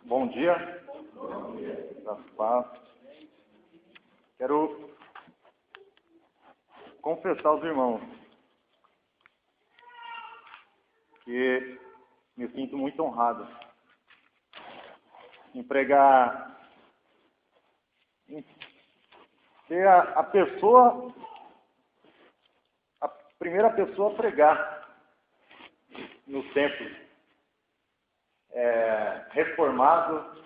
Bom dia. Da paz. Quero confessar aos irmãos que me sinto muito honrado em pregar, em ser a primeira pessoa a pregar no templo reformado,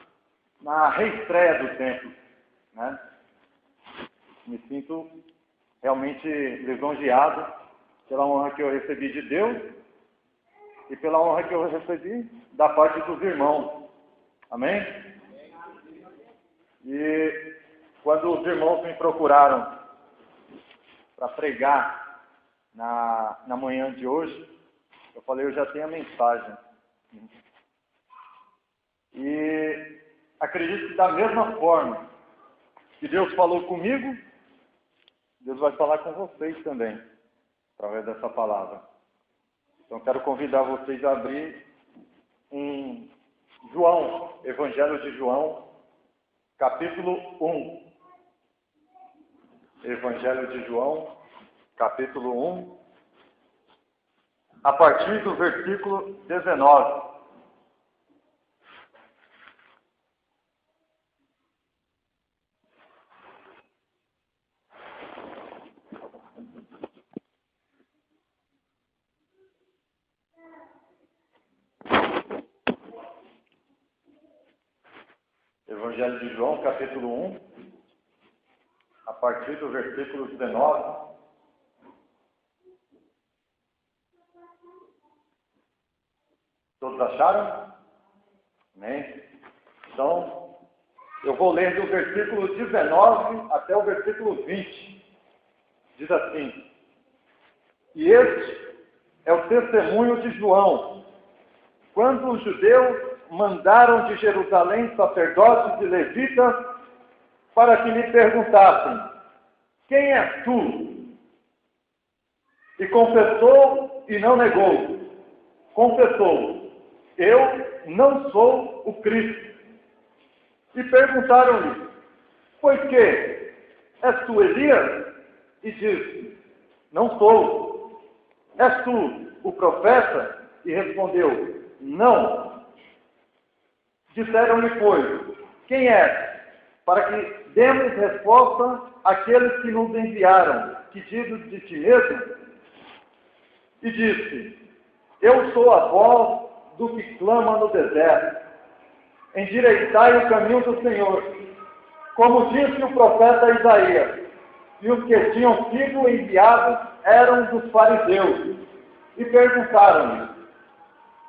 na reestreia do templo, né? Me sinto realmente lisonjeado pela honra que eu recebi de Deus e pela honra que eu recebi da parte dos irmãos. Amém? E quando os irmãos me procuraram para pregar na manhã de hoje, eu falei, eu já tenho a mensagem. E acredito que da mesma forma que Deus falou comigo, Deus vai falar com vocês também, através dessa palavra. Então quero convidar vocês a abrir em João, Evangelho de João, capítulo 1. Evangelho de João, capítulo 1, a partir do versículo 19. Evangelho de João, capítulo 1, a partir do versículo 19. Todos acharam? Amém? Então, eu vou ler do versículo 19 até o versículo 20. Diz assim: E este é o testemunho de João, quando os judeus mandaram de Jerusalém sacerdotes e levitas para que lhe perguntassem: Quem és tu? E confessou e não negou. Confessou: Eu não sou o Cristo. E perguntaram-lhe: Pois que? És tu Elias? E disse: Não sou. És tu o profeta? E respondeu: Não. Disseram-lhe, pois: Quem és? Para que demos resposta àqueles que nos enviaram, pedidos de ti mesmo? E disse: Eu sou a voz do que clama no deserto. Endireitai o caminho do Senhor, como disse o profeta Isaías. E os que tinham sido enviados eram dos fariseus. E perguntaram-lhe,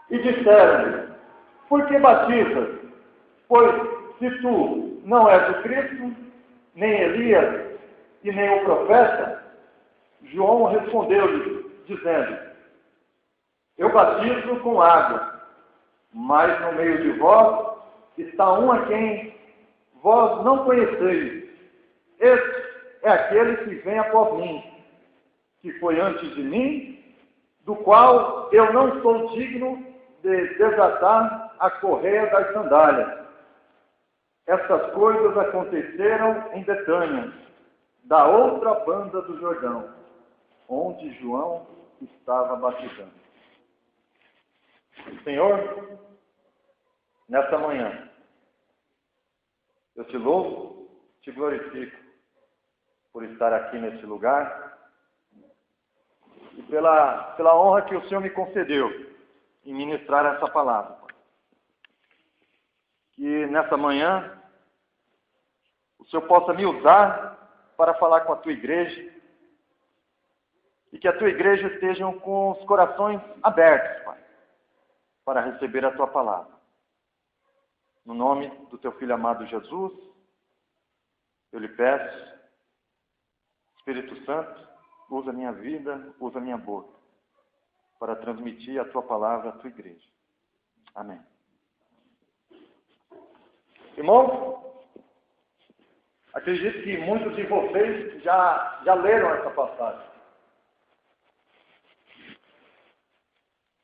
e disseram-lhe: Por que batizas? Pois se tu não és o Cristo, nem Elias, e nem o profeta. João respondeu-lhe, dizendo: Eu batizo com água, mas no meio de vós está um a quem vós não conheceis. Este é aquele que vem após mim, que foi antes de mim, do qual eu não sou digno de desatar a correia das sandálias. Essas coisas aconteceram em Betânia, da outra banda do Jordão, onde João estava batizando. Senhor, nesta manhã, eu te louvo, te glorifico por estar aqui neste lugar e pela honra que o Senhor me concedeu em ministrar essa palavra. Que nessa manhã o Senhor possa me usar para falar com a tua igreja e que a tua igreja estejam com os corações abertos, Pai, para receber a tua palavra. No nome do teu Filho amado Jesus, eu lhe peço, Espírito Santo, usa a minha vida, usa a minha boca, para transmitir a tua palavra à tua igreja. Amém. Irmãos, acredito que muitos de vocês já leram essa passagem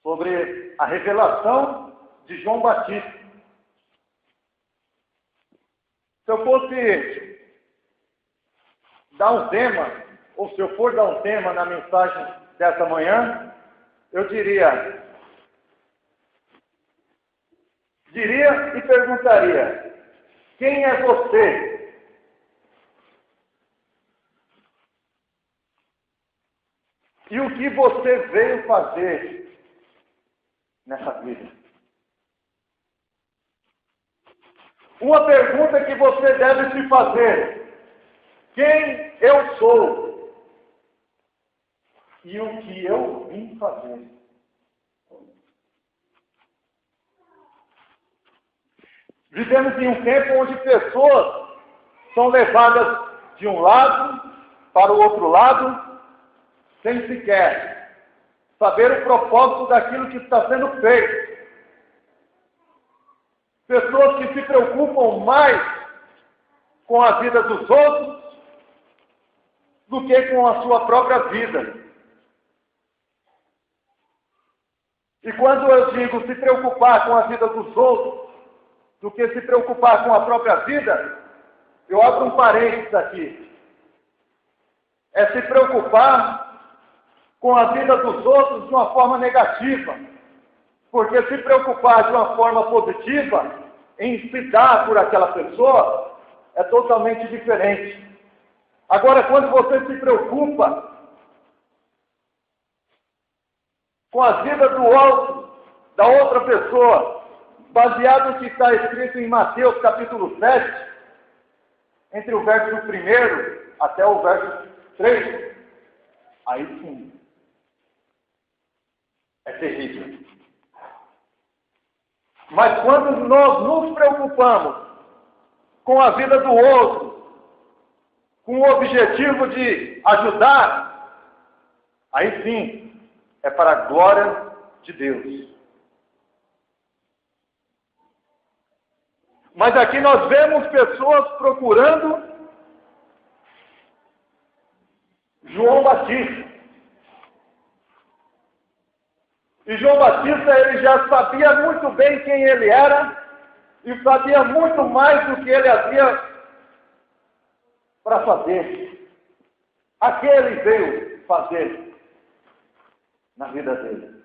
sobre a revelação de João Batista. eu fosse dar um tema, ou se eu for dar um tema na mensagem dessa manhã, eu diria e perguntaria: quem é você? E o que você veio fazer nessa vida? Uma pergunta que você deve se fazer: quem eu sou? E o que eu vim fazer? Vivemos em um tempo onde pessoas são levadas de um lado para o outro lado, sem sequer saber o propósito daquilo que está sendo feito. Pessoas que se preocupam mais com a vida dos outros do que com a sua própria vida. E quando eu digo se preocupar com a vida dos outros do que se preocupar com a própria vida, eu abro um parênteses aqui. É se preocupar com a vida dos outros de uma forma negativa. Porque se preocupar de uma forma positiva, em se dar por aquela pessoa, é totalmente diferente. Agora, quando você se preocupa com a vida do outro, da outra pessoa, baseado no que está escrito em Mateus capítulo 7, entre o verso 1 até o verso 3, aí sim, é terrível. Mas quando nós nos preocupamos com a vida do outro, com o objetivo de ajudar, aí sim, é para a glória de Deus. Mas aqui nós vemos pessoas procurando João Batista. E João Batista, ele já sabia muito bem quem ele era e sabia muito mais do que ele havia para fazer. A que ele veio fazer na vida dele.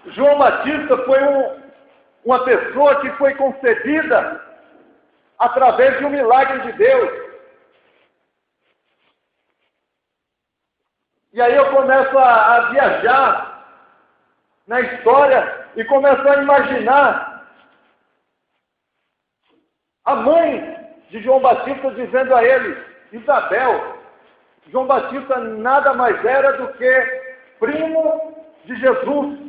João Batista foi uma pessoa que foi concebida através de um milagre de Deus. E aí eu começo a viajar na história e começo a imaginar a mãe de João Batista dizendo a ele: Isabel, João Batista nada mais era do que primo de Jesus.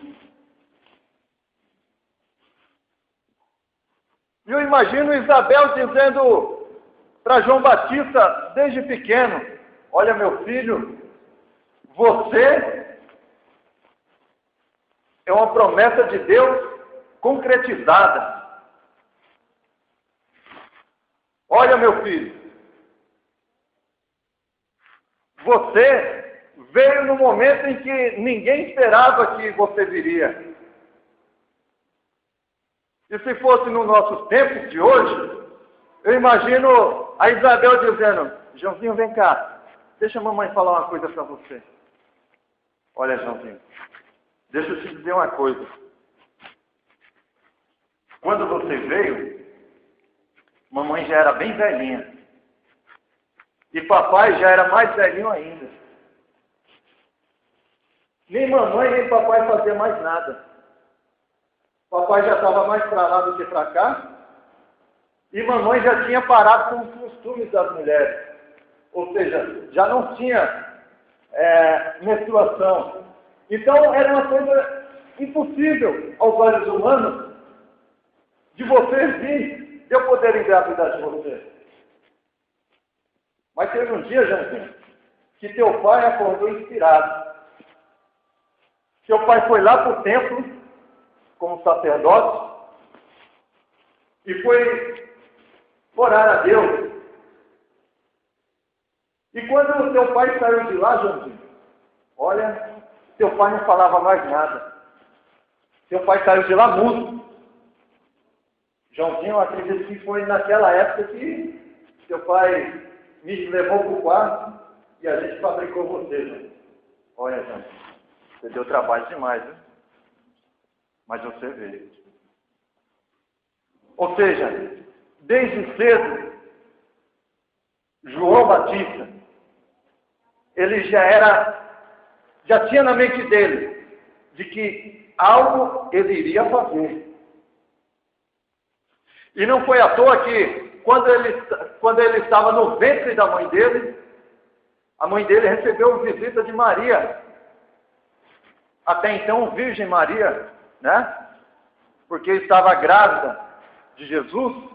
E eu imagino Isabel dizendo para João Batista desde pequeno: olha, meu filho, você é uma promessa de Deus concretizada. Olha, meu filho, você veio no momento em que ninguém esperava que você viria. E se fosse no nosso tempo de hoje, eu imagino a Isabel dizendo: Joãozinho, vem cá, deixa a mamãe falar uma coisa para você. Olha, Joãozinho, deixa eu te dizer uma coisa. Quando você veio, mamãe já era bem velhinha. E papai já era mais velhinho ainda. Nem mamãe nem papai faziam mais nada. Papai já estava mais para lá do que para cá. E mamãe já tinha parado com os costumes das mulheres. Ou seja, já não tinha menstruação. Então era uma coisa impossível aos olhos humanos de você vir, de eu poder engravidar de você. Mas teve um dia, Joãozinho, que teu pai acordou inspirado. Teu pai foi lá para o templo, como sacerdote, e foi orar a Deus. E quando o teu pai saiu de lá, Joãozinho, olha, teu pai não falava mais nada. Teu pai saiu de lá mudo. Joãozinho, eu acredito que foi naquela época que seu pai me levou para o quarto e a gente fabricou você, João. Olha, João, você deu trabalho demais, né? Mas você veio. Ou seja, desde cedo, João Batista, ele já tinha na mente dele de que algo ele iria fazer. E não foi à toa que, quando ele estava no ventre da mãe dele, a mãe dele recebeu visita de Maria. Até então, Virgem Maria, né? Porque estava grávida de Jesus,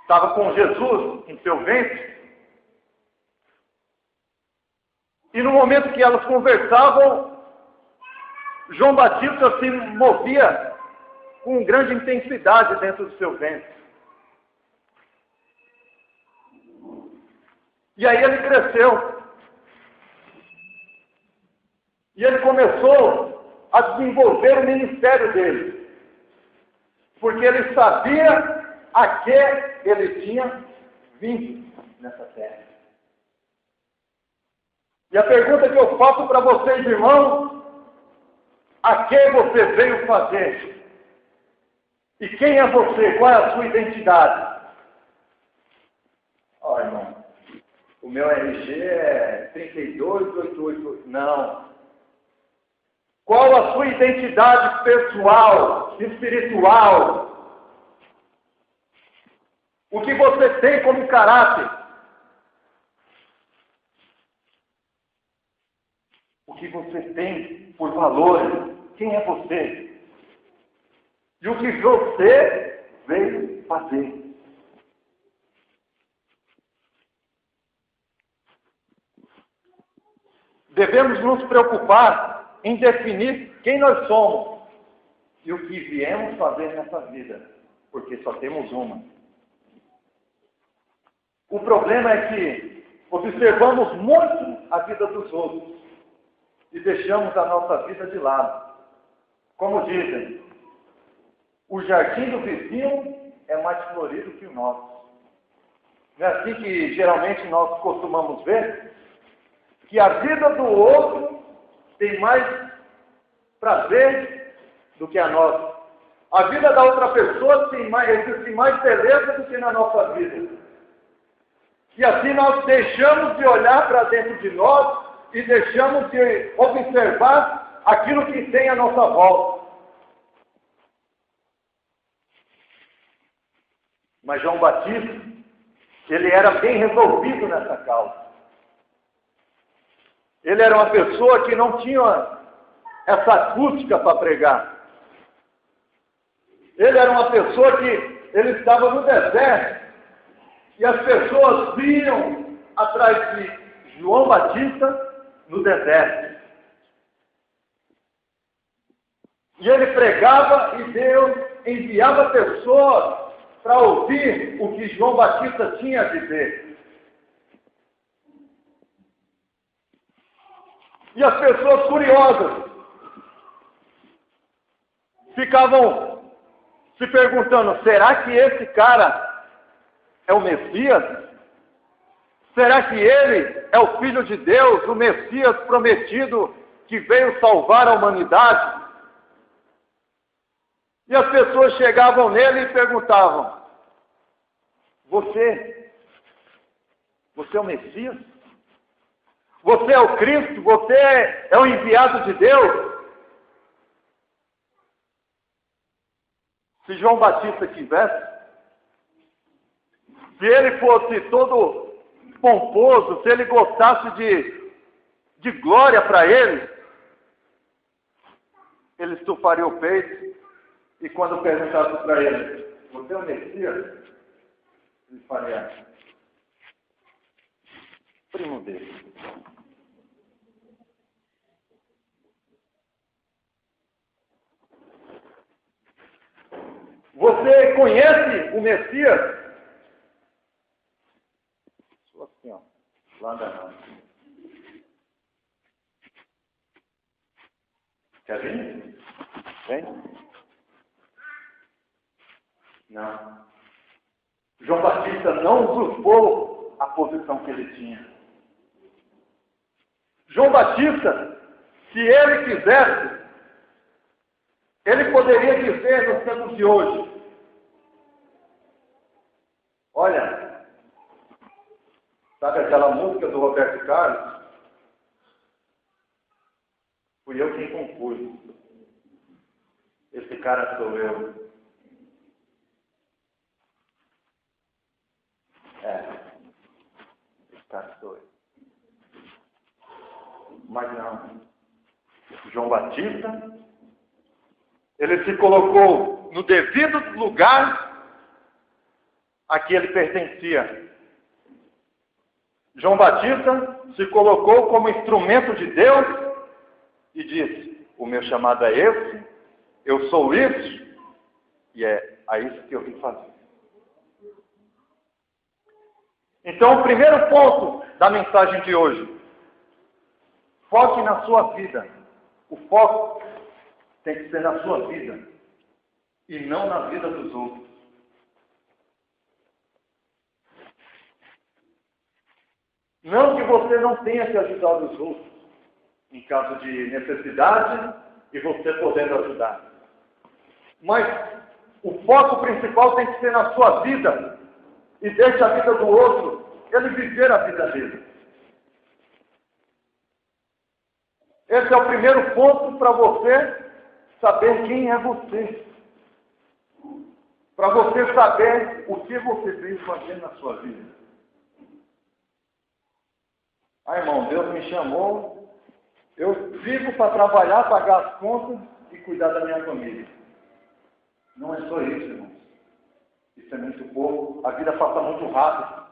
estava com Jesus em seu ventre. E no momento que elas conversavam, João Batista se movia com grande intensidade dentro do seu ventre. E aí ele cresceu. E ele começou a desenvolver o ministério dele. Porque ele sabia a que ele tinha vindo nessa terra. E a pergunta que eu faço para vocês, irmãos, a que você veio fazer? E quem é você? Qual é a sua identidade? Ó, irmão, o meu RG é 32888. Não. Qual a sua identidade pessoal, espiritual? O que você tem como caráter? O que você tem por valores? Quem é você? E o que você veio fazer? Devemos nos preocupar em definir quem nós somos e o que viemos fazer nessa vida, porque só temos uma. O problema é que observamos muito a vida dos outros e deixamos a nossa vida de lado. Como dizem, o jardim do vizinho é mais florido que o nosso. Não é assim que geralmente nós costumamos ver? Que a vida do outro tem mais prazer do que a nossa. A vida da outra pessoa existe mais beleza do que na nossa vida. E assim nós deixamos de olhar para dentro de nós e deixamos de observar aquilo que tem à nossa volta. Mas João Batista, ele era bem resolvido nessa causa. Ele era uma pessoa que não tinha essa acústica para pregar. Ele era uma pessoa que ele estava no deserto e as pessoas vinham atrás de João Batista no deserto. E ele pregava e Deus enviava pessoas para ouvir o que João Batista tinha a dizer. E as pessoas curiosas ficavam se perguntando, será que esse cara é o Messias? Será que ele é o Filho de Deus, o Messias prometido que veio salvar a humanidade? E as pessoas chegavam nele e perguntavam, você é o Messias? Você é o Cristo? Você é o enviado de Deus? Se João Batista quisesse, se ele fosse todo pomposo, se ele gostasse de glória para ele estufaria o peito e quando perguntasse para ele, você é o Messias? Ele faria, primo dele. Você conhece o Messias? Sou assim, ó, lá danado. Quer vir? Vem. Não. João Batista não usurpou a posição que ele tinha. João Batista, se ele quisesse, ele poderia dizer nos tempos de hoje: olha, sabe aquela música do Roberto Carlos? Fui eu quem compus. Esse cara sou eu. Esse cara sou eu. Mas não. João Batista, ele se colocou no devido lugar a que ele pertencia. João Batista se colocou como instrumento de Deus e disse: o meu chamado é esse, eu sou isso, e é a isso que eu vim fazer. Então, o primeiro ponto da mensagem de hoje: foque na sua vida. O foco tem que ser na sua vida e não na vida dos outros. Não que você não tenha que ajudar os outros em caso de necessidade e você podendo ajudar. Mas o foco principal tem que ser na sua vida e deixe a vida do outro ele viver a vida dele. Esse é o primeiro ponto para você saber quem é você. Para você saber o que você veio fazer na sua vida. Ah, irmão, Deus me chamou, eu vivo para trabalhar, pagar as contas e cuidar da minha família. Não é só isso, irmão. Isso é muito pouco. A vida passa muito rápido.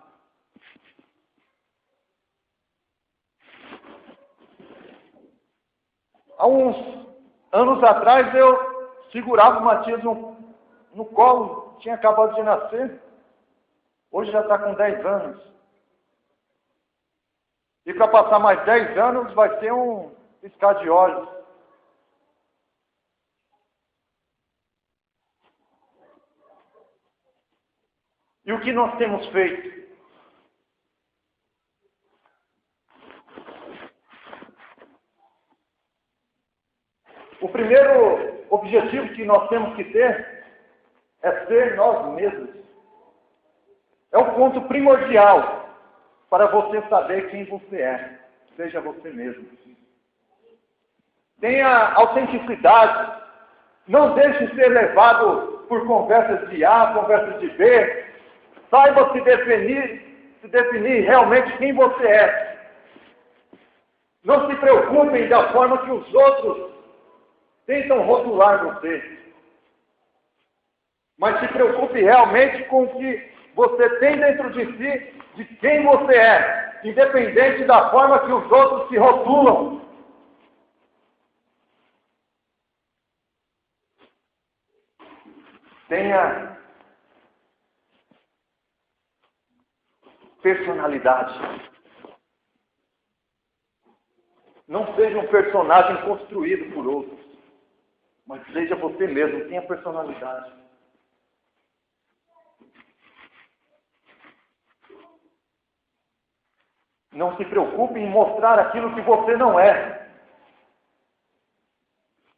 Há uns anos atrás eu segurava o Matias no colo, tinha acabado de nascer. Hoje já está com 10 anos. E para passar mais 10 anos vai ser um piscar de olhos. E o que nós temos feito? O primeiro objetivo que nós temos que ter é ser nós mesmos. É o ponto primordial para você saber quem você é. Seja você mesmo. Tenha autenticidade. Não deixe ser levado por conversas de A, conversas de B. Saiba se definir realmente quem você é. Não se preocupem da forma que os outros tentam rotular você. Mas se preocupe realmente com o que você tem dentro de si, de quem você é, independente da forma que os outros se rotulam. Tenha personalidade. Não seja um personagem construído por outros, mas seja você mesmo, tenha personalidade. Não se preocupe em mostrar aquilo que você não é.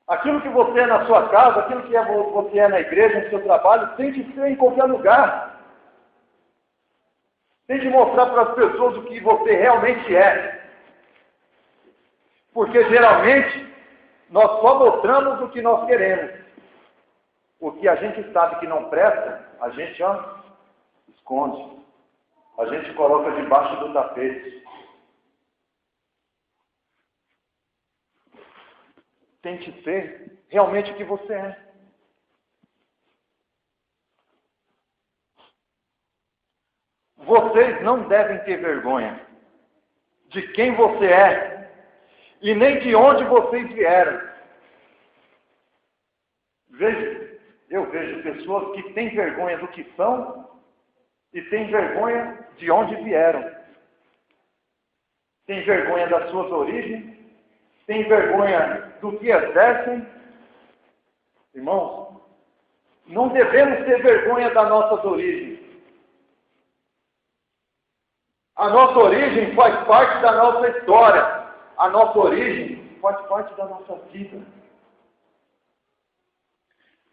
Aquilo que você é na sua casa, aquilo que você é na igreja, no seu trabalho, tem que ser em qualquer lugar. Tem que mostrar para as pessoas o que você realmente é. Porque geralmente nós só mostramos o que nós queremos. O que a gente sabe que não presta, a gente esconde. A gente coloca debaixo do tapete. Tente ser realmente o que você é. Vocês não devem ter vergonha de quem você é e nem de onde vocês vieram. Eu vejo pessoas que têm vergonha do que são e têm vergonha de onde vieram. Têm vergonha das suas origens, têm vergonha do que exercem. Irmãos, não devemos ter vergonha das nossas origens. A nossa origem faz parte da nossa história. A nossa origem faz parte da nossa vida.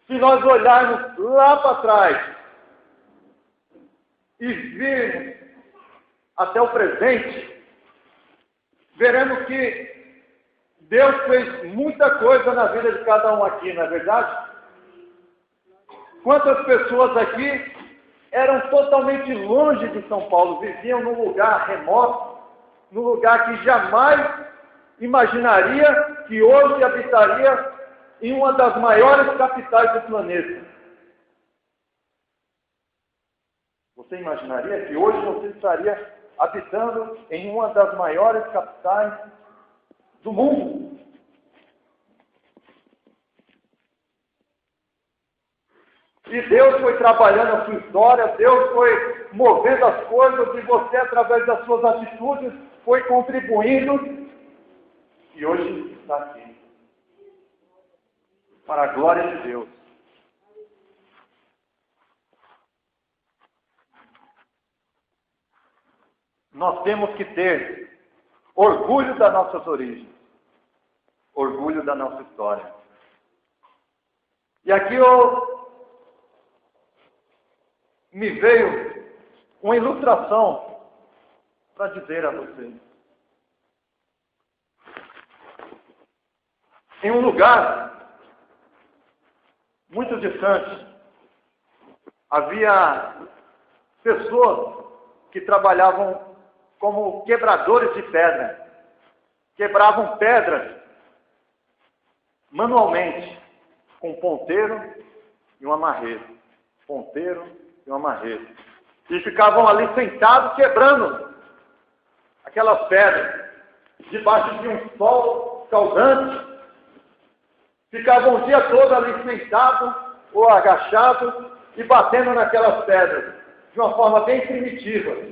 Se nós olharmos lá para trás e virmos até o presente, veremos que Deus fez muita coisa na vida de cada um aqui, não é verdade? Quantas pessoas aqui eram totalmente longe de São Paulo, viviam num lugar remoto, num lugar que jamais imaginaria que hoje habitaria em uma das maiores capitais do planeta. Você imaginaria que hoje você estaria habitando em uma das maiores capitais do mundo? E Deus foi trabalhando a sua história, Deus foi movendo as coisas, e você, através das suas atitudes, foi contribuindo, e hoje está aqui. Para a glória de Deus. Nós temos que ter orgulho das nossas origens, orgulho da nossa história. E aqui me veio uma ilustração para dizer a vocês. Em um lugar muito distante, havia pessoas que trabalhavam como quebradores de pedra. Quebravam pedras manualmente, com um ponteiro e uma marreta. Ponteiro e uma marreta. E ficavam ali sentados quebrando aquelas pedras, debaixo de um sol escaldante. Ficavam o dia todo ali sentados ou agachados e batendo naquelas pedras, de uma forma bem primitiva.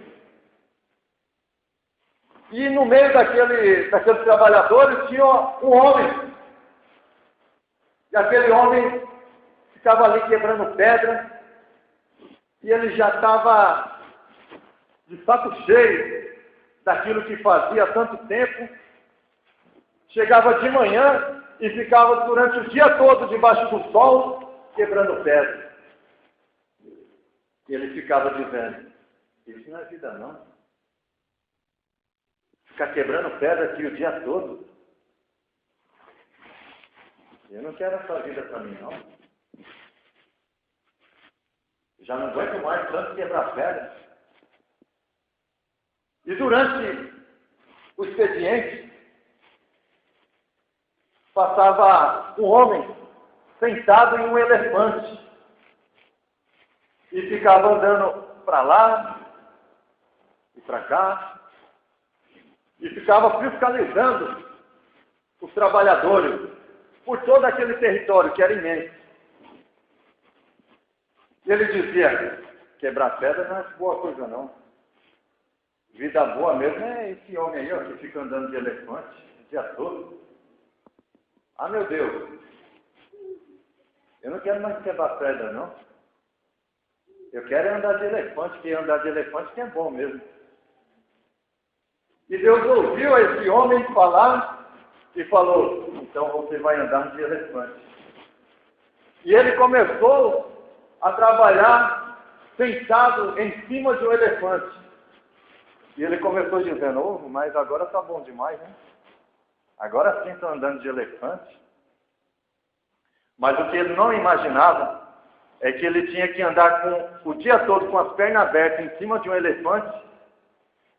E no meio daqueles trabalhadores tinha um homem. E aquele homem ficava ali quebrando pedra, e ele já estava de saco cheio daquilo que fazia há tanto tempo. Chegava de manhã e ficava durante o dia todo debaixo do sol, quebrando pedra. E ele ficava dizendo: isso não é vida não. Ficar quebrando pedra aqui o dia todo. Eu não quero essa vida para mim não. Já não aguento mais tanto quebrar pedra. E durante o expediente, passava um homem sentado em um elefante e ficava andando para lá e para cá e ficava fiscalizando os trabalhadores por todo aquele território que era imenso. E ele dizia: quebrar pedra não é boa coisa não. Vida boa mesmo é esse homem aí, ó, que fica andando de elefante o dia todo. Ah, meu Deus, eu não quero mais quebrar pedra, não. Eu quero andar de elefante, que andar de elefante que é bom mesmo. E Deus ouviu esse homem falar e falou: então você vai andar de elefante. E ele começou a trabalhar sentado em cima de um elefante. E ele começou dizendo: oh, mas agora está bom demais, né? Agora sim estou andando de elefante. Mas o que ele não imaginava é que ele tinha que andar o dia todo com as pernas abertas em cima de um elefante,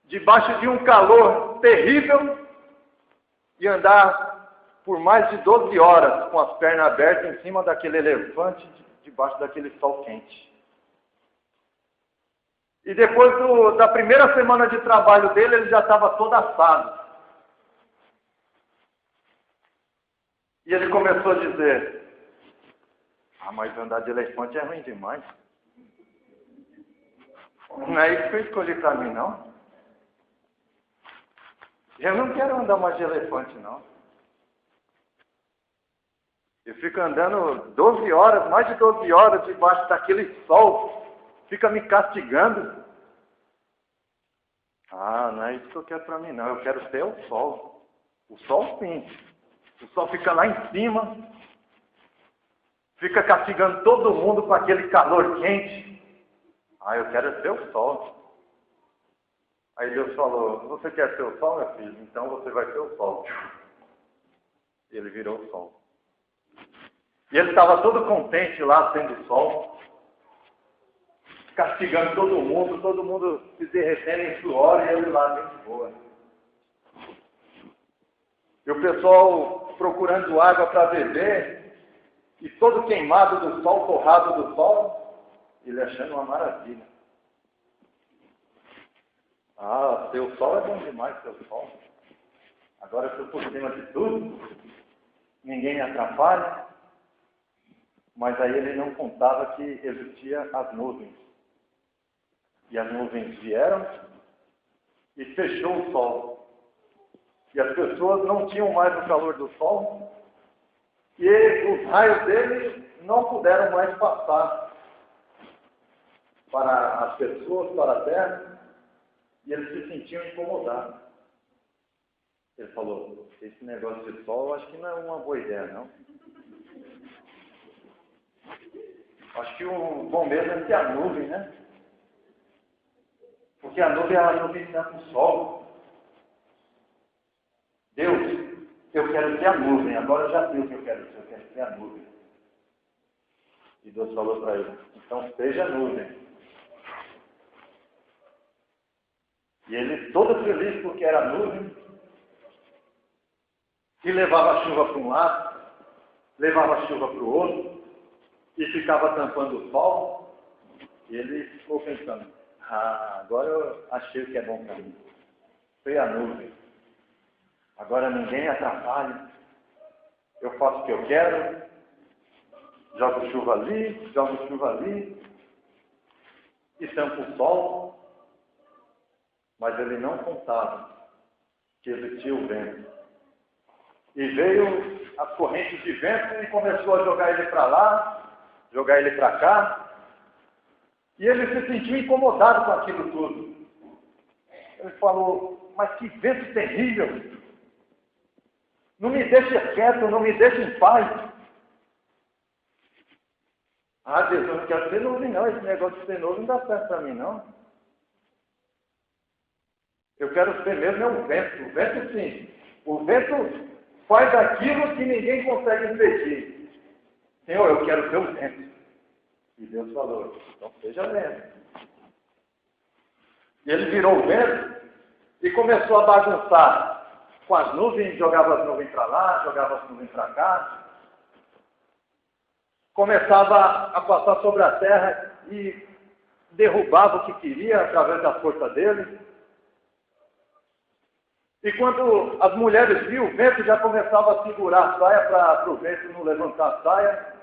debaixo de um calor terrível, e andar por mais de 12 horas com as pernas abertas em cima daquele elefante, debaixo daquele sol quente. E depois da primeira semana de trabalho dele, ele já estava todo assado. E ele começou a dizer: ah, mas andar de elefante é ruim demais. Não é isso que eu escolhi para mim, não. Eu não quero andar mais de elefante, não. E fica andando 12 horas, mais de 12 horas, debaixo daquele sol. Fica me castigando. Ah, não é isso que eu quero para mim, não. Eu quero ter o sol. O sol, sim. O sol fica lá em cima. Fica castigando todo mundo com aquele calor quente. Ah, eu quero ter o sol. Aí Deus falou, você quer ser o sol, meu filho? Então você vai ser o sol. E ele virou o sol. E ele estava todo contente lá, sendo sol. Castigando todo mundo se derretendo em suor e ele lá bem de boa. E o pessoal procurando água para beber, e todo queimado do sol, torrado do sol, ele achando uma maravilha. Ah, seu sol é bom demais, seu sol. Agora eu estou por cima de tudo, ninguém me atrapalha. Mas aí ele não contava que existia as nuvens. E as nuvens vieram e fechou o sol. E as pessoas não tinham mais o calor do sol. E os raios dele não puderam mais passar para as pessoas, para a terra. E eles se sentiam incomodados. Ele falou, esse negócio de sol, eu acho que não é uma boa ideia, não. Acho que o bom mesmo é ter a nuvem, né? Porque a nuvem, ela não vem tanto o sol. Deus, eu quero ter a nuvem. Agora eu já sei o que eu quero ter a nuvem. E Deus falou para ele, então seja a nuvem. E ele todo feliz porque era a nuvem. E levava a chuva para um lado, levava a chuva para o outro. E ficava tampando o sol. E ele ficou pensando, agora eu achei o que é bom para mim. Foi a nuvem. Agora ninguém me atrapalha. Eu faço o que eu quero. Jogo chuva ali. E tampo o sol. Mas ele não contava que existia o vento. E veio as correntes de vento e começou a jogar ele para lá, jogar ele para cá. E ele se sentiu incomodado com aquilo tudo. Ele falou, mas que vento terrível! Não me deixa quieto, não me deixa em paz. Ah, Deus, eu não quero ter nuvem não, esse negócio de ter nuvem não dá certo para mim não. Eu quero ser mesmo o vento sim. O vento faz aquilo que ninguém consegue impedir. Senhor, eu quero ser o vento. E Deus falou, então seja vento. E ele virou o vento e começou a bagunçar com as nuvens, jogava as nuvens para lá, jogava as nuvens para cá. Começava a passar sobre a terra e derrubava o que queria através da força dele. E quando as mulheres viam, o vento já começava a segurar a saia para o vento não levantar a saia.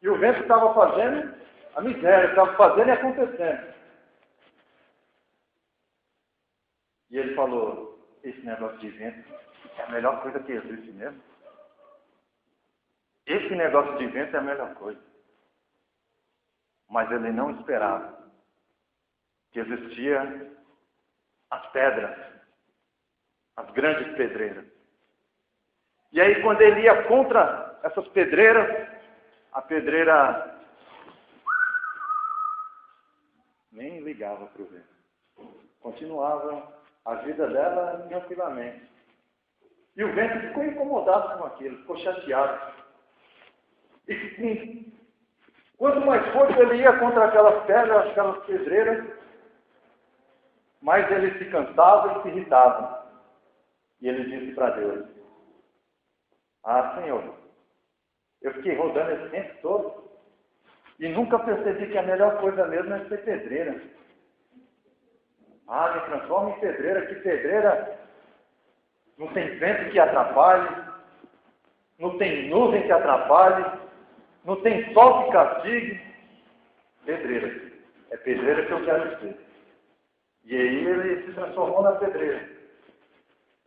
E o vento estava fazendo a miséria, estava fazendo e acontecendo. E ele falou, esse negócio de vento é a melhor coisa que existe mesmo. Esse negócio de vento é a melhor coisa. Mas ele não esperava que existia as pedras, as grandes pedreiras. E aí quando ele ia contra essas pedreiras, a pedreira nem ligava para o vento. Continuava a vida dela tranquilamente. E o vento ficou incomodado com aquilo, ficou chateado. E quanto mais forte ele ia contra aquelas pedras, aquelas pedreiras, mais ele se cansava e se irritava. E ele disse para Deus, Senhor, eu fiquei rodando esse tempo todo e nunca percebi que a melhor coisa mesmo é ser pedreira. Me transforma em pedreira, que pedreira não tem vento que atrapalhe, não tem nuvem que atrapalhe, não tem sol que castigue. Pedreira. É pedreira que eu quero ser. E aí ele se transformou na pedreira.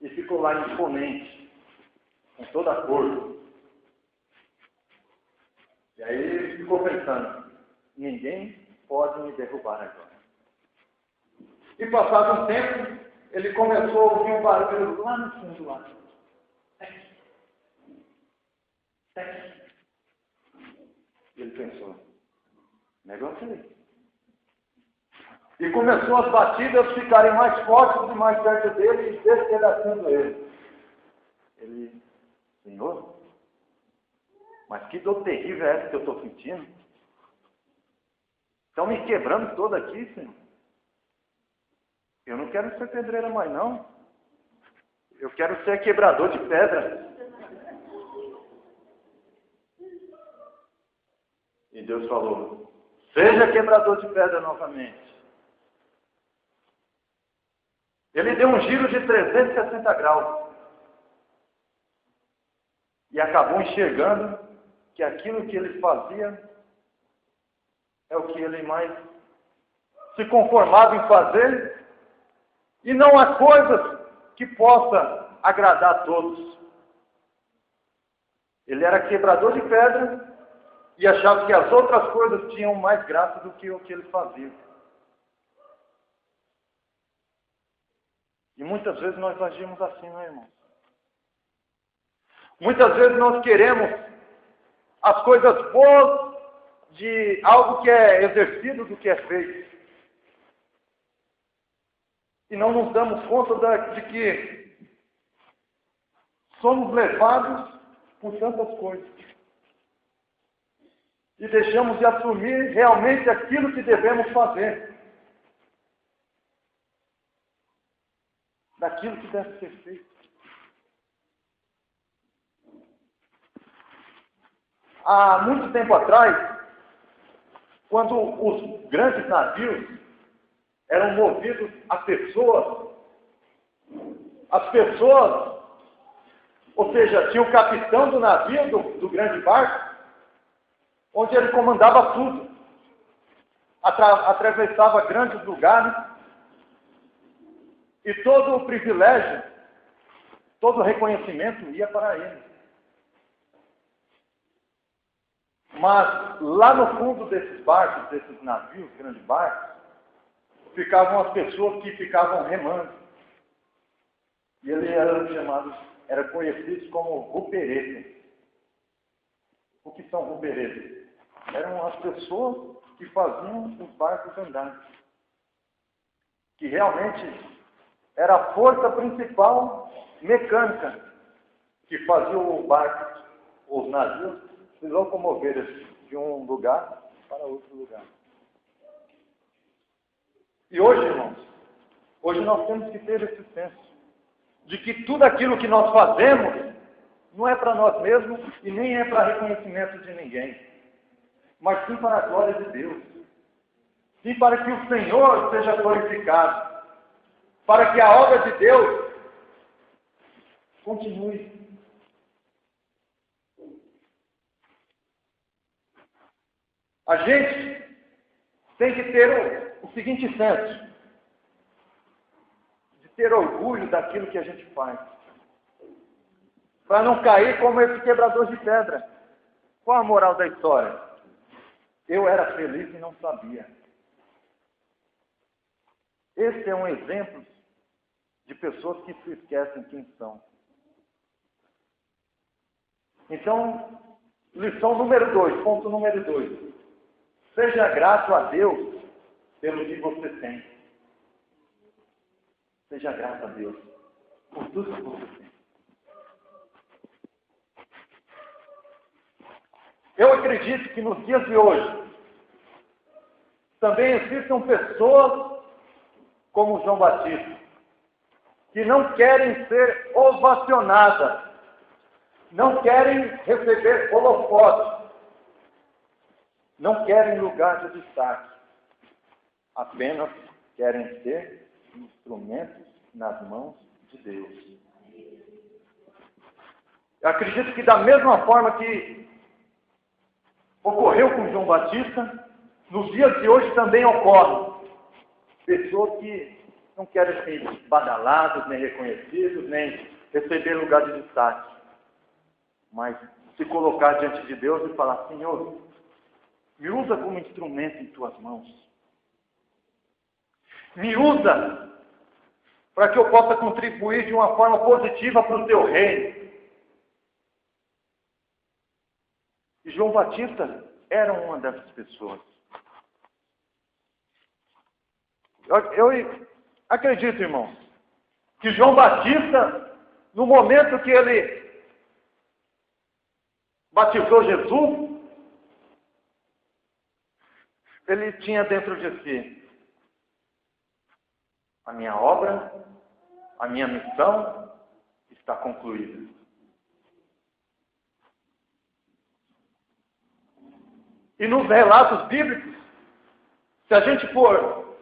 E ficou lá imponente, com toda a cor. E aí ele ficou pensando, ninguém pode me derrubar agora. E passado um tempo, ele começou a ouvir um barulho lá no fundo, lá. Ele pensou, negócio aí. E começou as batidas ficarem mais fortes e mais perto dele e despedaçando ele. Ele, Senhor, mas que dor terrível é essa que eu estou sentindo? Estão me quebrando todo aqui, Senhor. Eu não quero ser pedreiro mais, não. Eu quero ser quebrador de pedra. E Deus falou, seja quebrador de pedra novamente. Ele deu um giro de 360 graus. E acabou enxergando que aquilo que ele fazia é o que ele mais se conformava em fazer. E não há coisas que possa agradar a todos. Ele era quebrador de pedra e achava que as outras coisas tinham mais graça do que o que ele fazia. E muitas vezes nós agimos assim, não é, irmão? Muitas vezes nós queremos as coisas boas de algo que é exercido do que é feito. E não nos damos conta de que somos levados por tantas coisas. E deixamos de assumir realmente aquilo que devemos fazer. Daquilo que deve ser feito. Há muito tempo atrás, quando os grandes navios eram movidos a pessoas, as pessoas, ou seja, tinha o capitão do navio, do grande barco, onde ele comandava tudo, atravessava grandes lugares, e todo o privilégio, todo o reconhecimento ia para ele. Mas lá no fundo desses barcos, desses navios, grandes barcos, ficavam as pessoas que ficavam remando. E ele era conhecido como ruperete. O que são ruperetes? Eram as pessoas que faziam os barcos andar. Que realmente era a força principal mecânica que fazia o barco, os navios, se locomoverem de um lugar para outro lugar. E hoje, irmãos, hoje nós temos que ter esse senso de que tudo aquilo que nós fazemos não é para nós mesmos e nem é para reconhecimento de ninguém, mas sim para a glória de Deus. Sim para que o Senhor seja glorificado, para que a obra de Deus continue. A gente tem que ter o seguinte senso, de ter orgulho daquilo que a gente faz, para não cair como esse quebrador de pedra. Qual a moral da história? Eu era feliz e não sabia. Esse é um exemplo de pessoas que se esquecem quem são. Então, lição número 2, ponto número 2. Seja grato a Deus pelo que você tem. Seja grato a Deus por tudo que você tem. Eu acredito que nos dias de hoje também existam pessoas como João Batista, que não querem ser ovacionadas, não querem receber holofote, não querem lugar de destaque, apenas querem ser instrumentos nas mãos de Deus. Eu acredito que da mesma forma que ocorreu com João Batista, nos dias de hoje também ocorre. Pessoas que não querem ser badalados, nem reconhecidos, nem receber lugar de destaque, mas se colocar diante de Deus e falar: Senhor, Me usa como instrumento em tuas mãos. Me usa para que eu possa contribuir de uma forma positiva para o teu reino. E João Batista era uma dessas pessoas. Eu acredito, irmãos, que João Batista, no momento que ele batizou Jesus, ele tinha dentro de si: a minha obra, a minha missão está concluída. E nos relatos bíblicos, se a gente for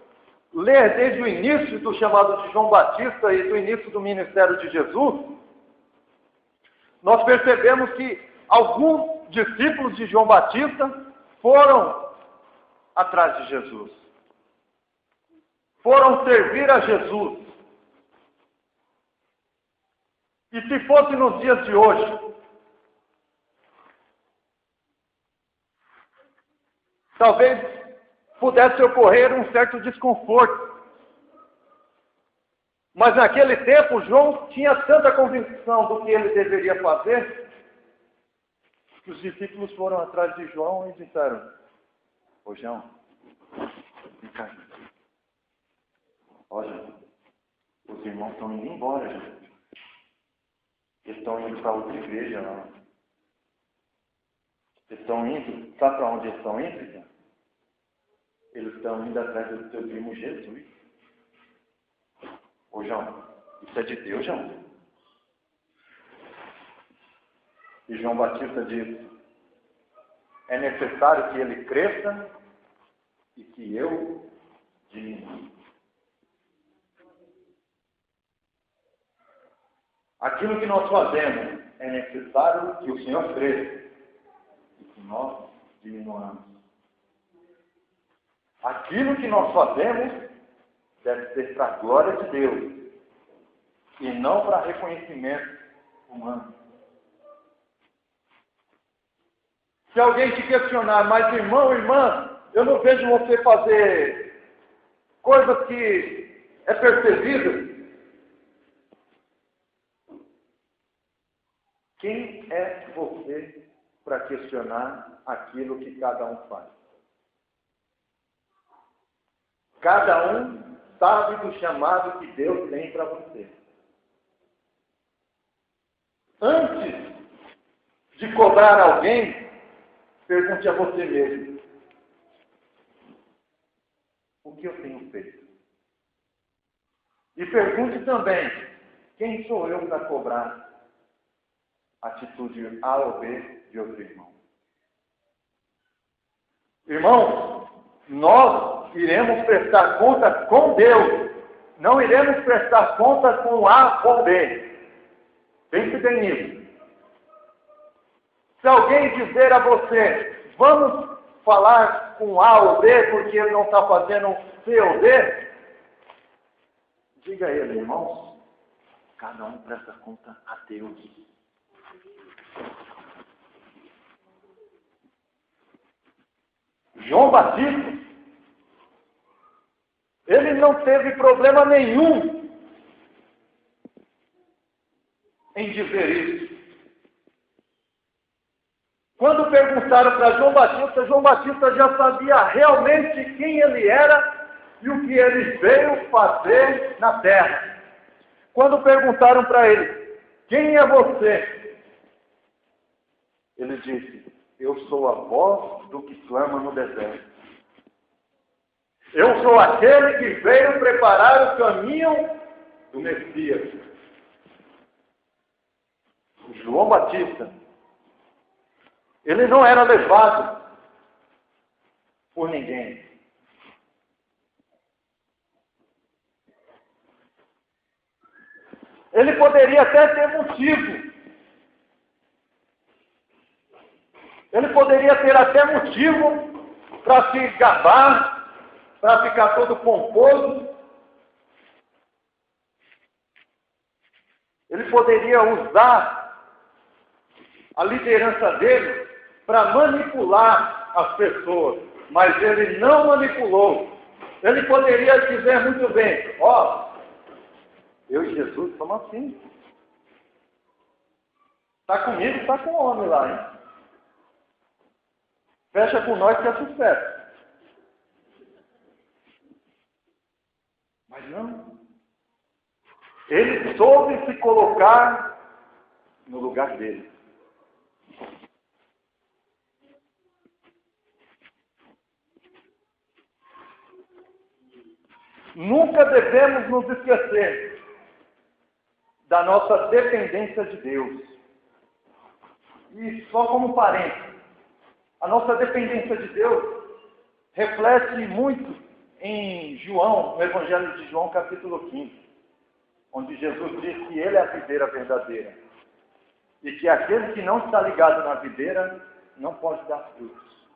ler desde o início do chamado de João Batista e do início do ministério de Jesus, nós percebemos que alguns discípulos de João Batista foram atrás de Jesus. Foram servir a Jesus. E se fosse nos dias de hoje, talvez pudesse ocorrer um certo desconforto. Mas naquele tempo, João tinha tanta convicção do que ele deveria fazer, que os discípulos foram atrás de João e disseram: ô João, vem cá. Olha, os irmãos estão indo embora, gente. Eles estão indo para outra igreja lá. Eles estão indo, sabe para onde eles estão indo, Cristian? Eles estão indo atrás do teu primo Jesus. Ô João, isso é de Deus, João. E João Batista disse: é necessário que ele cresça e que eu diminua. Aquilo que nós fazemos é necessário que o Senhor cresça e que nós diminuamos. Aquilo que nós fazemos deve ser para a glória de Deus e não para reconhecimento humano. Se alguém te questionar: mas irmão, irmã, eu não vejo você fazer coisas que é percebido. Quem é você para questionar aquilo que cada um faz? Cada um sabe do chamado que Deus tem para você. Antes de cobrar alguém, pergunte a você mesmo: o que eu tenho feito? E pergunte também: quem sou eu para cobrar atitude A ou B de outro irmão? Irmãos, nós iremos prestar conta com Deus, não iremos prestar conta com A ou B. Pense bem nisso. Se alguém dizer a você: vamos falar com A ou B porque ele não está fazendo C ou D, diga a ele: irmãos, cada um presta conta a Deus. João Batista, ele não teve problema nenhum em dizer isso. Quando perguntaram para João Batista já sabia realmente quem ele era e o que ele veio fazer na terra. Quando perguntaram para ele: quem é você? Ele disse: eu sou a voz do que clama no deserto. Eu sou aquele que veio preparar o caminho do Messias. João Batista, ele não era levado por ninguém. Ele poderia até ter motivo. Ele poderia ter até motivo para se gabar, para ficar todo pomposo. Ele poderia usar a liderança dele para manipular as pessoas, mas ele não manipulou. Ele poderia dizer muito bem, ó, eu e Jesus somos assim. Está comigo, está com o homem lá, hein? Fecha com nós que é sucesso. Mas não. Ele soube se colocar no lugar dele. Nunca devemos nos esquecer da nossa dependência de Deus. E só como parênteses, a nossa dependência de Deus reflete muito em João, no Evangelho de João, capítulo 15, onde Jesus diz que Ele é a videira verdadeira e que aquele que não está ligado na videira não pode dar frutos.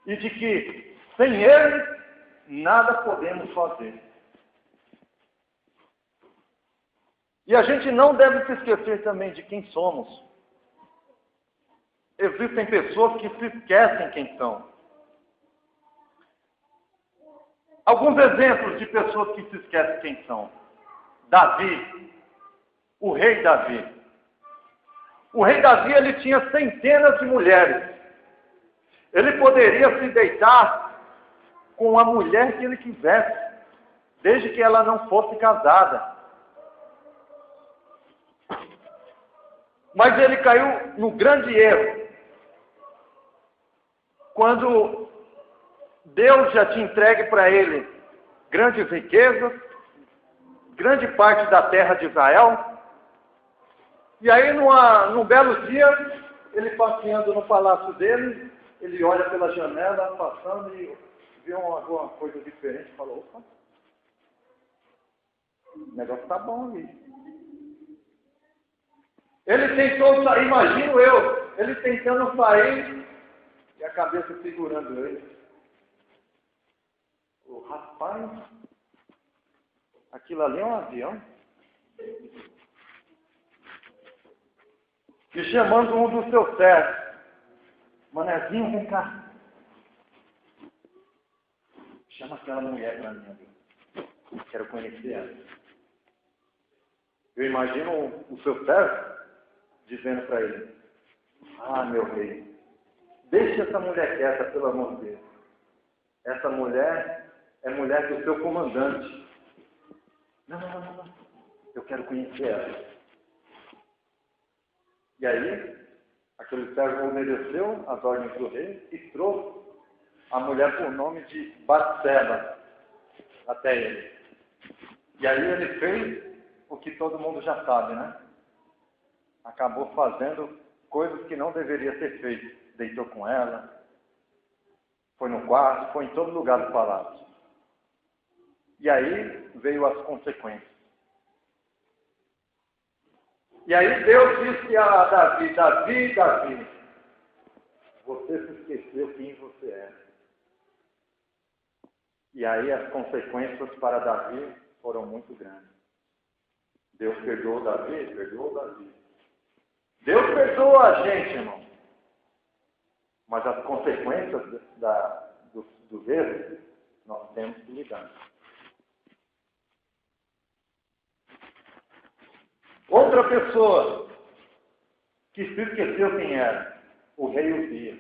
E de que sem Ele nada podemos fazer. E a gente não deve se esquecer também de quem somos. Existem pessoas que se esquecem quem são. Alguns exemplos de pessoas que se esquecem quem são. Davi, o rei Davi. O rei Davi, ele tinha centenas de mulheres. Ele poderia se deitar com a mulher que ele quisesse, desde que ela não fosse casada. Mas ele caiu no grande erro. Quando Deus já tinha entregue para ele grandes riquezas, grande parte da terra de Israel. E aí, num belo dia, ele passeando no palácio dele, ele olha pela janela, passando e vê alguma coisa diferente. Falou, opa, o negócio está bom ali. Ele tentou sair, imagino eu, ele tentando sair e a cabeça segurando ele. O rapaz, aquilo ali é um avião. E chamando um dos seus servos, Manezinho, vem cá. Chama aquela mulher para mim. Quero conhecer ela. Eu imagino o seu servo dizendo para ele, ah, meu rei, deixe essa mulher quieta, pelo amor de Deus. Essa mulher é mulher do seu comandante. Não. Eu quero conhecer ela. E aí, aquele servo obedeceu as ordens do rei e trouxe a mulher por nome de Batseba até ele. E aí ele fez o que todo mundo já sabe, né? Acabou fazendo coisas que não deveria ter feito. Deitou com ela, foi no quarto, foi em todo lugar do palácio. E aí veio as consequências. E aí Deus disse a Davi, Davi, você se esqueceu quem você é. E aí as consequências para Davi foram muito grandes. Deus perdoou Davi. Deus perdoa a gente, irmão. Mas as consequências dos erros, nós temos que lidar. Outra pessoa que se esqueceu quem era, o rei Uzias.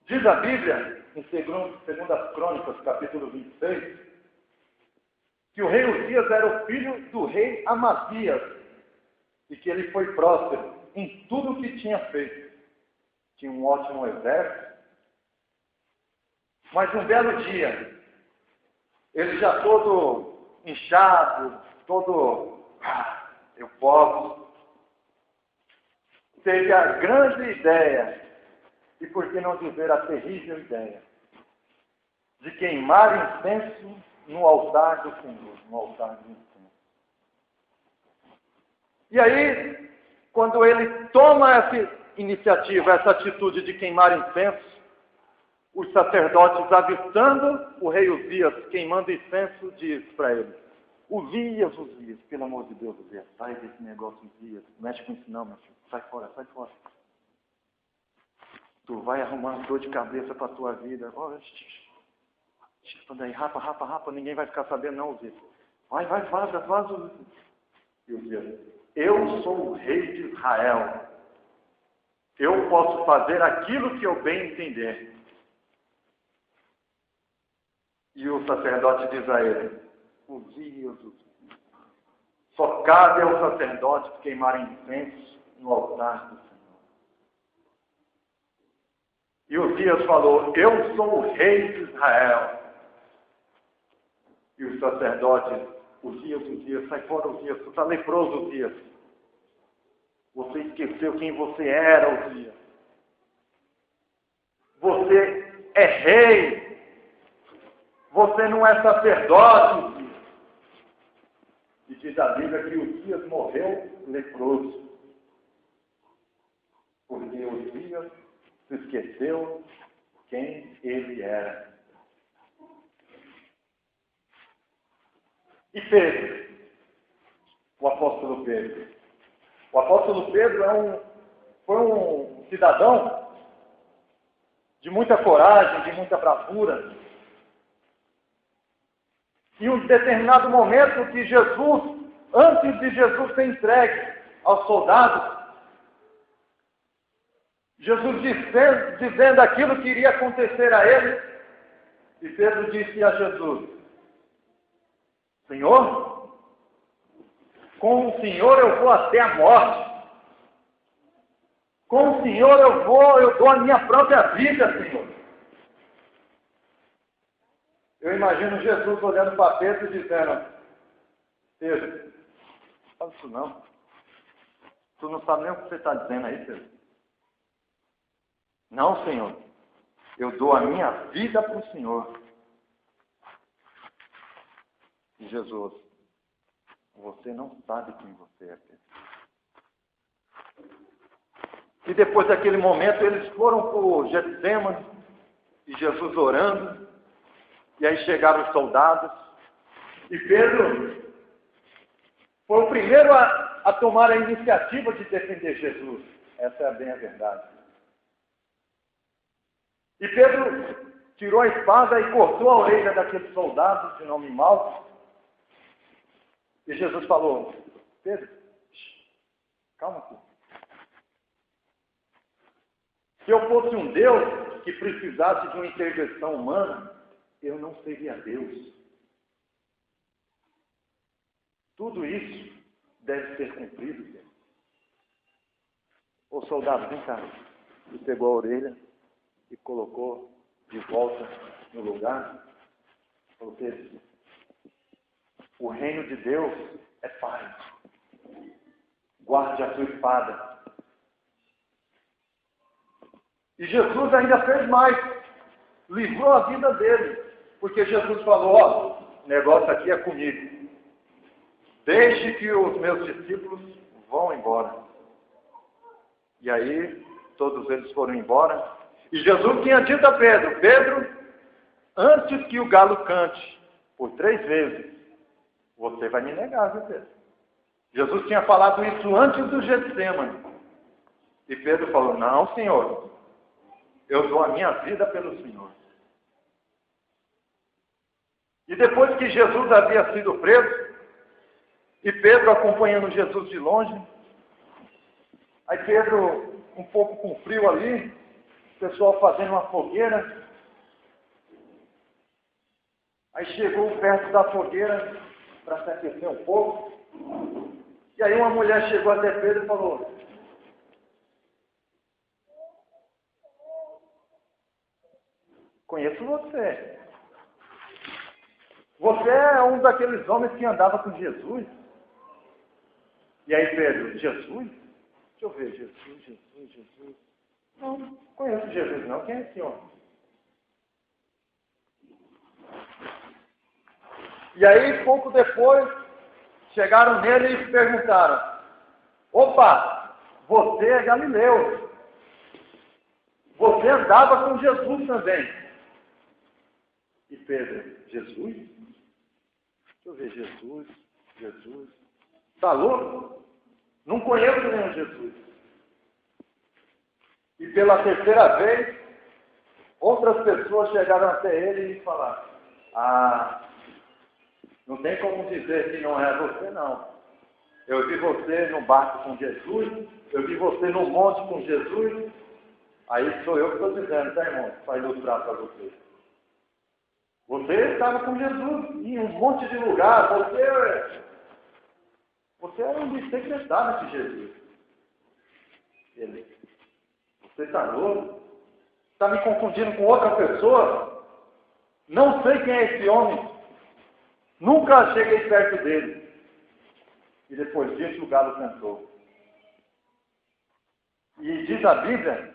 Diz a Bíblia, em 2 Crônicas, capítulo 26, que o rei Uzias era o filho do rei Amazias e que ele foi próspero em tudo o que tinha feito. Tinha um ótimo exército, mas um belo dia, ele já todo inchado, eu posso, teve a grande ideia, e por que não dizer a terrível ideia, de queimar incenso no altar do Senhor, no altar do incenso. E aí, quando ele toma essa iniciativa, essa atitude de queimar incenso, os sacerdotes, avistando o rei Uzias queimando incenso, diz para ele, Uzias, pelo amor de Deus, Uzias, sai desse negócio, Uzias, mexe com isso não, meu filho, sai fora. Tu vai arrumar dor de cabeça para a tua vida. Daí, rapa, ninguém vai ficar sabendo não, Uzias. Vai, vaza. E Uzias, eu sou o rei de Israel. Eu posso fazer aquilo que eu bem entender. E o sacerdote diz a ele, Uzias, só cabe ao sacerdote queimar incenso no altar do Senhor. E Uzias falou, eu sou o rei de Israel. E o sacerdote, Uzias, sai fora, Uzias, tu está leproso, Uzias. Você esqueceu quem você era, Uzias. Você é rei. Você não é sacerdote, Uzias. E diz a Bíblia que Uzias morreu leproso. Porque Uzias se esqueceu quem ele era. E Pedro, o apóstolo Pedro. O apóstolo Pedro foi um cidadão de muita coragem, de muita bravura. Em um determinado momento que Jesus, antes de Jesus ser entregue aos soldados, Jesus dizendo aquilo que iria acontecer a ele, e Pedro disse a Jesus, Senhor, com o Senhor eu vou até a morte. Com o Senhor eu dou a minha própria vida, Senhor. Eu imagino Jesus olhando para Pedro e dizendo, Pedro, não faz isso não. Tu não sabe nem o que você está dizendo aí, Pedro. Não, Senhor. Eu dou a minha vida para o Senhor. E Jesus, você não sabe quem você é, Pedro. E depois daquele momento, eles foram para o Getsêmani, e Jesus orando, e aí chegaram os soldados, e Pedro foi o primeiro a tomar a iniciativa de defender Jesus. Essa é bem a verdade. E Pedro tirou a espada e cortou a orelha daquele soldado de nome Malco. E Jesus falou, Pedro, calma aqui. Se eu fosse um Deus que precisasse de uma intervenção humana, eu não seria Deus. Tudo isso deve ser cumprido, Deus. O soldado, vem cá. E pegou a orelha e colocou de volta no lugar. Falou, Pedro, o reino de Deus é paz. Guarde a sua espada. E Jesus ainda fez mais. Livrou a vida dele. Porque Jesus falou, ó, o negócio aqui é comigo. Deixe que os meus discípulos vão embora. E aí, todos eles foram embora. E Jesus tinha dito a Pedro, Pedro, antes que o galo cante por 3 vezes, você vai me negar, viu, Pedro? Jesus tinha falado isso antes do Getsêmani. E Pedro falou, não, Senhor, eu dou a minha vida pelo Senhor. E depois que Jesus havia sido preso, e Pedro acompanhando Jesus de longe, aí Pedro, um pouco com frio ali, o pessoal fazendo uma fogueira, aí chegou perto da fogueira para se aquecer um pouco, e aí uma mulher chegou até Pedro e falou, conheço você. Você é um daqueles homens que andava com Jesus. E aí Pedro, Jesus? Deixa eu ver, Jesus. Não conheço Jesus não. Quem é esse homem? E aí, pouco depois, chegaram nele e perguntaram, opa, você é Galileu. Você andava com Jesus também. E Pedro, Jesus? Deixa eu ver, Jesus. Está louco? Não conheço nenhum Jesus. E pela terceira vez, outras pessoas chegaram até ele e falaram: não tem como dizer que não é você, não. Eu vi você no barco com Jesus, eu vi você no monte com Jesus. Aí sou eu que estou dizendo, tá, irmão? Para ilustrar para você. Você estava com Jesus em um monte de lugar. Você era um dos secretários de Jesus. Ele: você está louco? Está me confundindo com outra pessoa? Não sei quem é esse homem. Nunca cheguei perto dele. E depois disso o galo cantou. E diz a Bíblia,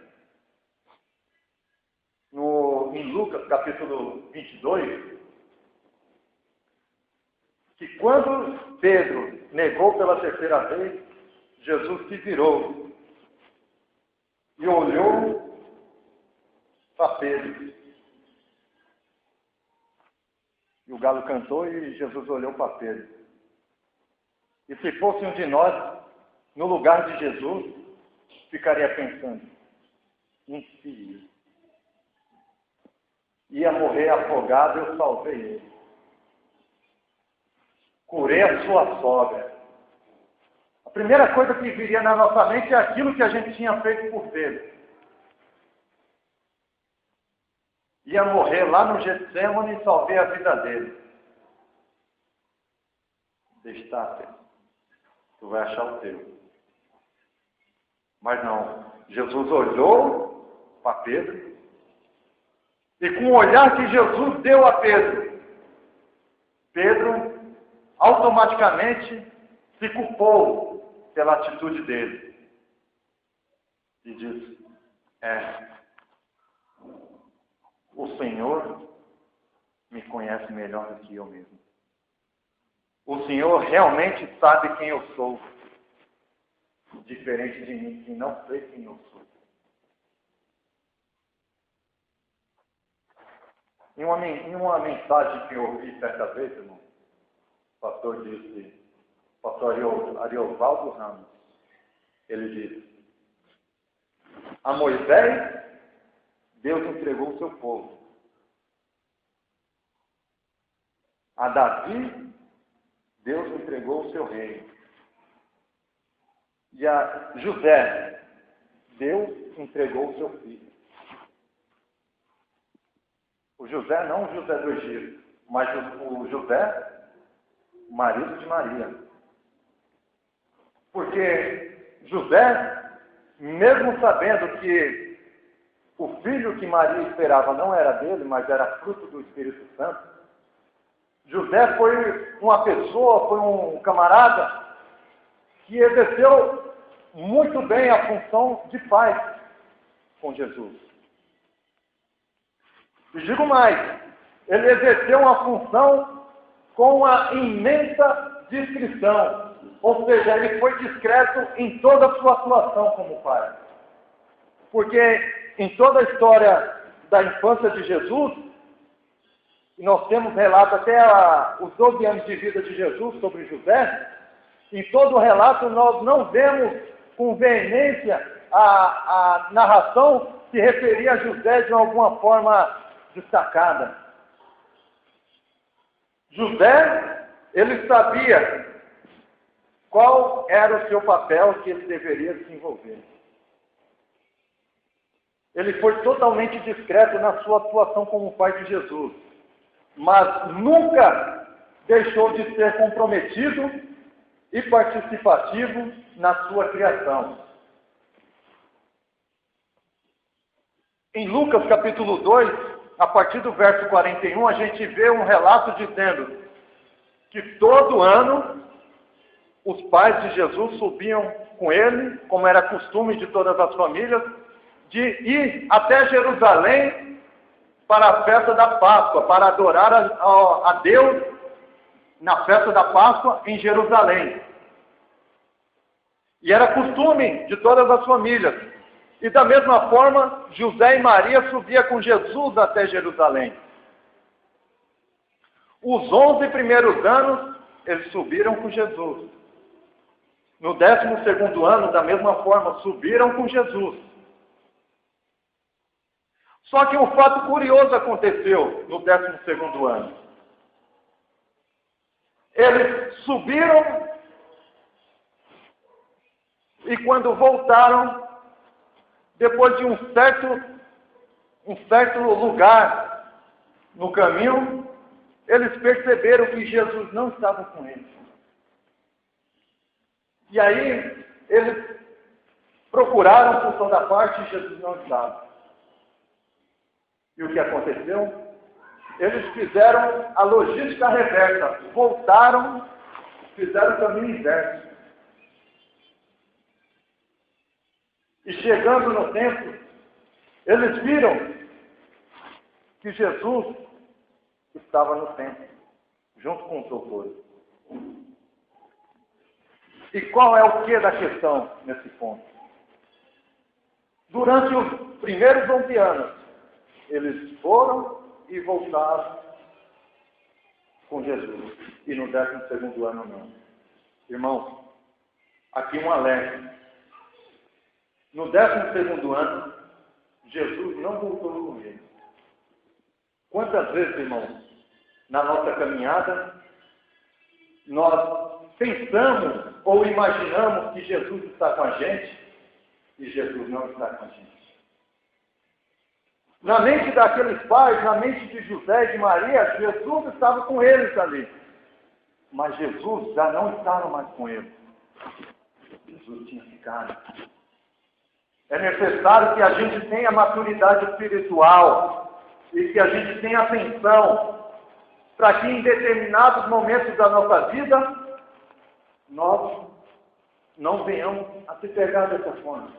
em Lucas capítulo 22, que quando Pedro negou pela terceira vez, Jesus se virou e olhou para Pedro. E o galo cantou e Jesus olhou para Pedro. E se fosse um de nós, no lugar de Jesus, ficaria pensando: infeliz. Ia morrer afogado, eu salvei ele. Curei a sua sogra. A primeira coisa que viria na nossa mente é aquilo que a gente tinha feito por Pedro. Ia morrer lá no Getsemane e salvei a vida dele. Deixa estar, Pedro. Tu vai achar o teu. Mas não. Jesus olhou para Pedro. E com o olhar que Jesus deu a Pedro, Pedro automaticamente se culpou pela atitude dele. E disse: o Senhor me conhece melhor do que eu mesmo. O Senhor realmente sabe quem eu sou, diferente de mim, que não sei quem eu sou. Em uma mensagem que eu ouvi certa vez, irmão, o pastor Ariovaldo Ramos, ele disse: a Moisés, Deus entregou o seu povo. A Davi, Deus entregou o seu reino. E a José, Deus entregou o seu filho. O José, não o José do Egito, mas o José, marido de Maria. Porque José, mesmo sabendo que o filho que Maria esperava não era dele, mas era fruto do Espírito Santo, José foi uma pessoa, foi um camarada que exerceu muito bem a função de pai com Jesus. E digo mais, ele exerceu uma função com uma imensa discrição, ou seja, ele foi discreto em toda a sua atuação como pai. Porque em toda a história da infância de Jesus, e nós temos relato até os 12 anos de vida de Jesus sobre José, em todo o relato nós não vemos com veemência a narração se referia a José de alguma forma destacada. José, ele sabia qual era o seu papel que ele deveria desenvolver. Ele foi totalmente discreto na sua atuação como pai de Jesus, mas nunca deixou de ser comprometido e participativo na sua criação. Em Lucas capítulo 2, a partir do verso 41, a gente vê um relato dizendo que todo ano os pais de Jesus subiam com ele, como era costume de todas as famílias, de ir até Jerusalém para a festa da Páscoa, para adorar a Deus na festa da Páscoa em Jerusalém. E era costume de todas as famílias. E da mesma forma, José e Maria subiam com Jesus até Jerusalém. Os 11 primeiros anos, eles subiram com Jesus. No 12º ano, da mesma forma, subiram com Jesus. Só que um fato curioso aconteceu no 12º ano. Eles subiram e quando voltaram, depois de um certo lugar no caminho, eles perceberam que Jesus não estava com eles. E aí, eles procuraram por toda parte e Jesus não estava. E o que aconteceu? Eles fizeram a logística reversa. Voltaram, fizeram o caminho inverso. E chegando no templo, eles viram que Jesus estava no templo, junto com os doutores. E qual é o que da questão nesse ponto? Durante os primeiros 11 anos, eles foram e voltaram com Jesus. E no 12º ano não. Irmãos, aqui um alerta. No 12º ano, Jesus não voltou com eles. Quantas vezes, irmãos, na nossa caminhada, nós pensamos ou imaginamos que Jesus está com a gente e Jesus não está com a gente. Na mente daqueles pais, na mente de José e de Maria, Jesus estava com eles ali. Mas Jesus já não estava mais com eles. Jesus tinha ficado. É necessário que a gente tenha maturidade espiritual e que a gente tenha atenção para que em determinados momentos da nossa vida nós não venhamos a se pegar dessa forma.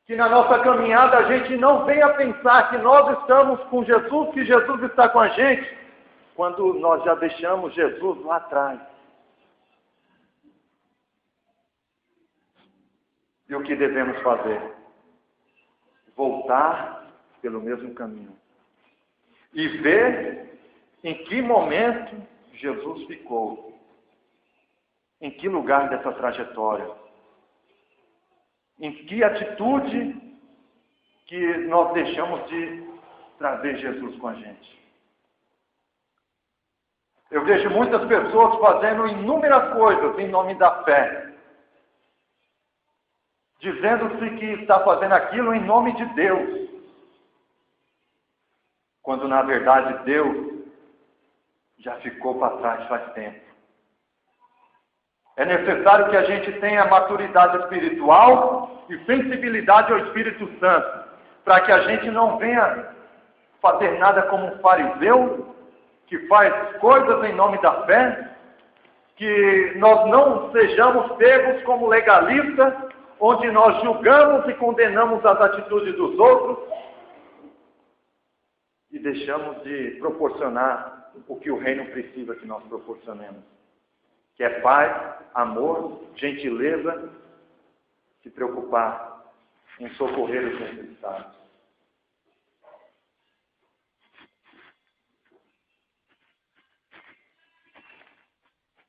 Que na nossa caminhada a gente não venha pensar que nós estamos com Jesus, que Jesus está com a gente, quando nós já deixamos Jesus lá atrás. E o que devemos fazer? Voltar pelo mesmo caminho. E ver em que momento Jesus ficou. Em que lugar dessa trajetória. Em que atitude que nós deixamos de trazer Jesus com a gente. Eu vejo muitas pessoas fazendo inúmeras coisas em nome da fé. Dizendo-se que está fazendo aquilo em nome de Deus. Quando na verdade Deus já ficou para trás faz tempo. É necessário que a gente tenha maturidade espiritual e sensibilidade ao Espírito Santo, para que a gente não venha fazer nada como um fariseu, que faz coisas em nome da fé, que nós não sejamos pegos como legalistas, onde nós julgamos e condenamos as atitudes dos outros e deixamos de proporcionar o que o reino precisa que nós proporcionemos, que é paz, amor, gentileza, se preocupar em socorrer os necessitados.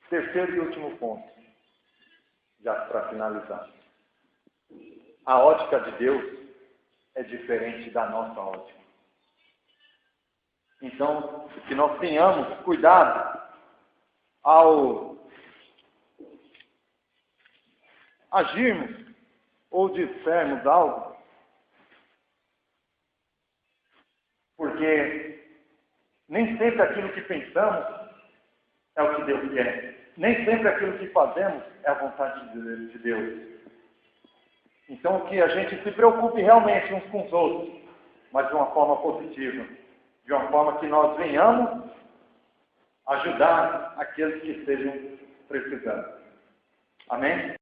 Terceiro e último ponto, já para finalizar. A ótica de Deus é diferente da nossa ótica. Então, que nós tenhamos cuidado ao agirmos ou dissermos algo, porque nem sempre aquilo que pensamos é o que Deus quer. Nem sempre aquilo que fazemos é a vontade de Deus. Então, que a gente se preocupe realmente uns com os outros, mas de uma forma positiva, de uma forma que nós venhamos ajudar aqueles que estejam precisando. Amém?